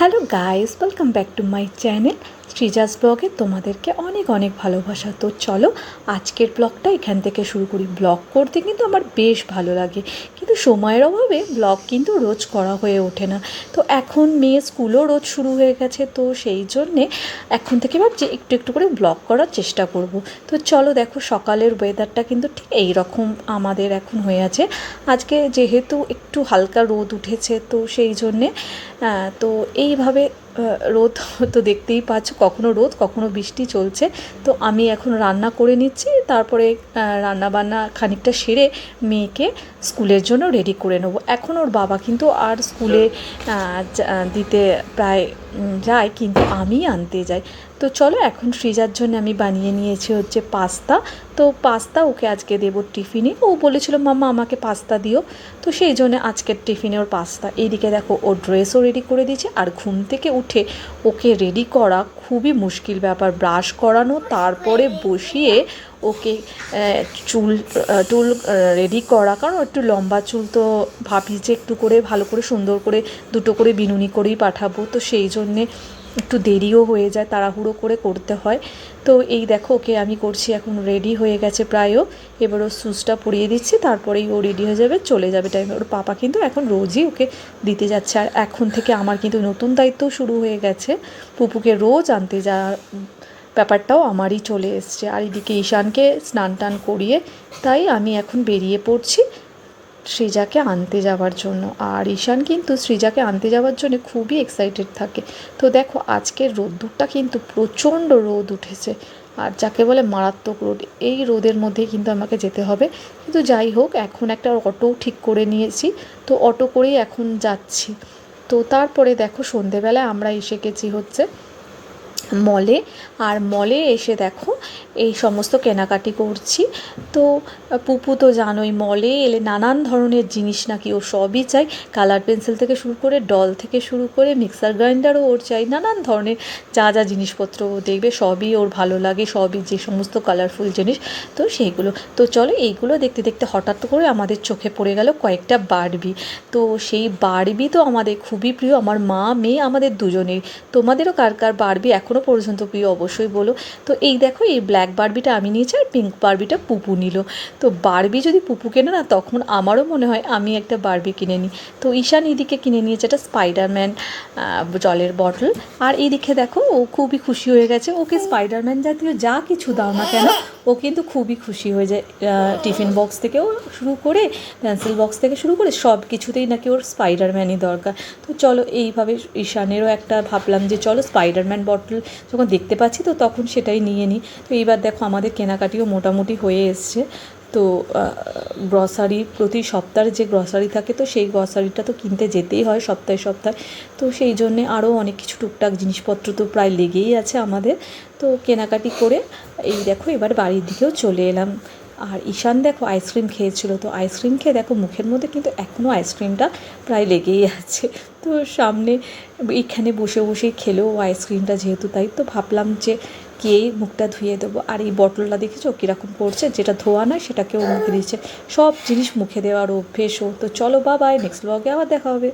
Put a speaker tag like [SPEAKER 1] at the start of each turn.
[SPEAKER 1] Hello guys, welcome back to my channel Sreeja's ব্লগে তোমাদেরকে অনেক অনেক ভালোবাসা। তো চলো আজকের ব্লগটা এখান থেকে শুরু করি। ব্লগ করতে কিন্তু আমার বেশ ভালো লাগে, কিন্তু সময়ের অভাবে ব্লগ কিন্তু রোজ করা হয়ে ওঠে না। তো এখন মেয়ে স্কুলও রোজ শুরু হয়ে গেছে, তো সেই জন্যে এখন থেকে ভাবছি একটু একটু করে ব্লগ করার চেষ্টা করব। তো চলো দেখো, সকালের ওয়েদারটা কিন্তু ঠিক এই রকম আমাদের এখন হয়ে আছে। আজকে যেহেতু একটু হালকা রোদ উঠেছে, তো সেই জন্যে তো এইভাবে রোদ তো দেখতেই পাচ্ছ, কখনো রোদ কখনো বৃষ্টি চলছে। তো আমি এখন রান্না করে নিচ্ছি, তারপরে রান্না বান্না খানিকটা সেরে মেয়েকে স্কুলের জন্য রেডি করে নেবো। এখন ওর বাবা কিন্তু আর স্কুলে দিতে প্রায় যায়, কিন্তু আমি আনতে যাই। তো চলো এখন ফ্রিজার জন্য আমি বানিয়ে নিয়েছি হচ্ছে পাস্তা। তো পাস্তা ওকে আজকে দেবো টিফিনে। ও বলেছিল মাম্মা আমাকে পাস্তা দিও, তো সেই জন্য আজকের টিফিনে ওর পাস্তা। এইদিকে দেখো ওর ড্রেসও রেডি করে দিয়েছি। আর ঘুম থেকে উঠে ওকে রেডি করা খুবই মুশকিল ব্যাপার। ব্রাশ করানো, তারপরে বসিয়ে ওকে চুল রেডি করা, কারণ একটু লম্বা চুল, তো ভাবি যে একটু করে ভালো করে সুন্দর করে দুটো করে বিনুনি করেই পাঠাবো। তো সেই জন্যে একটু দেরিও হয়ে যায়, তাড়াহুড়ো করে করতে হয়। তো এই দেখো ওকে আমি করছি, এখন রেডি হয়ে গেছে প্রায়ও। এবার ওর শুজটা পরিয়ে দিচ্ছি, তারপরেই ও রেডি হয়ে যাবে, চলে যাবে টাইমে। ওর পাপা কিন্তু এখন রোজই ওকে দিতে যাচ্ছে। আর এখন থেকে আমার কিন্তু নতুন দায়িত্ব শুরু হয়ে গেছে, পুপুকে রোজ আনতে যাওয়ার ব্যাপারটাও আমারই চলে এসছে। আর এদিকে ঈশানকে স্নান টান করিয়ে তাই আমি এখন বেরিয়ে পড়ছি সৃজাকে আনতে যাওয়ার জন্য। আর ঈশান কিন্তু সৃজাকে আনতে যাওয়ার জন্য খুবই এক্সাইটেড থাকে। তো দেখো আজকের রোদ্দুরটা কিন্তু প্রচণ্ড রোদ উঠেছে, আর যাকে বলে মারাত্মক রোদ। এই রোদের মধ্যেই কিন্তু আমাকে যেতে হবে। কিন্তু যাই হোক, এখন একটা অটো ঠিক করে নিয়েছি, তো অটো করেই এখন যাচ্ছি। তো তারপরে দেখো সন্ধেবেলায় আমরা এসে গেছি হচ্ছে মলে। আর মলে এসে দেখো এই সমস্ত কেনাকাটি করছি। তো পুপু তো জানোই, মলে এলে নানান ধরনের জিনিস নাকি ও সবই চাই। কালার পেন্সিল থেকে শুরু করে ডল থেকে শুরু করে মিক্সার গ্রাইন্ডারও ওর চাই। নানান ধরনের যা যা জিনিসপত্র ও দেখবে সবই ওর ভালো লাগে, সবই যে সমস্ত কালারফুল জিনিস, তো সেইগুলো। তো চলো এইগুলো দেখতে দেখতে হঠাৎ করে আমাদের চোখে পড়ে গেল কয়েকটা বারবি। তো সেই বারবি তো আমাদের খুবই প্রিয়, আমার মা মেয়ে আমাদের দুজনেই। তোমাদেরও কার কার বারবি এখনও পর্যন্ত প্রিয় অবশ্যই বলো। তো এই দেখো এই ব্ল্যাক বারবিটা আমি নিয়েছি, আর পিঙ্ক বারবিটা পুপু নিল। তো বারবি যদি পুপু কেনে না, তখন আমারও মনে হয় আমি একটা বারবি কিনে নিই। তো ঈশান এদিকে কিনে নিয়েছে একটা স্পাইডারম্যান জলের বটল। আর এইদিকে দেখো ও খুবই খুশি হয়ে গেছে। ওকে স্পাইডারম্যান জাতীয় যা কিছু দাও না কেন, ও কিন্তু খুবই খুশি হয়ে যায়। টিফিন বক্স থেকেও শুরু করে পেন্সিল বক্স থেকে শুরু করে সব কিছুতেই নাকি ওর স্পাইডারম্যানই দরকার। তো চলো এইভাবে ঈশানেরও একটা ভাবলাম যে চলো স্পাইডারম্যান বটল যখন দেখতে পাচ্ছি তো তখন সেটাই নিয়ে নিই। তো এইবার দেখো আমাদের কেনাকাটিও মোটামুটি হয়ে এসছে। তো গ্রসারি প্রতি সপ্তাহে যে গ্রসারি থাকে, তো সেই গ্রসারিটা তো কিনতে যেতেই হয় সপ্তাহে সপ্তাহে। তো সেই জন্যে আরও অনেক কিছু টুকটাক জিনিসপত্র তো প্রায় লেগেই আছে আমাদের। তো কেনাকাটি করে এই দেখো এবার বাড়ির দিকেও চলে এলাম। আর ঈশান দেখো আইসক্রিম খেয়েছিল, তো আইসক্রিম খেয়ে দেখো মুখের মধ্যে কিন্তু এখনও আইসক্রিমটা প্রায় লেগেই আছে। তো সামনে এইখানে বসে বসেই খেলেও আইসক্রিমটা যেহেতু, তাই তো ভাবলাম যে গিয়েই মুখটা ধুয়ে দেবো। আর এই বটলটা দেখেছো কীরকম করছে, যেটা ধোয়া নয় সেটাকেও মুখে দিচ্ছে। সব জিনিস মুখে দেওয়ার অভ্যেস ও। তো চলো বাবাই, নেক্সট ব্লগে আবার দেখা হবে।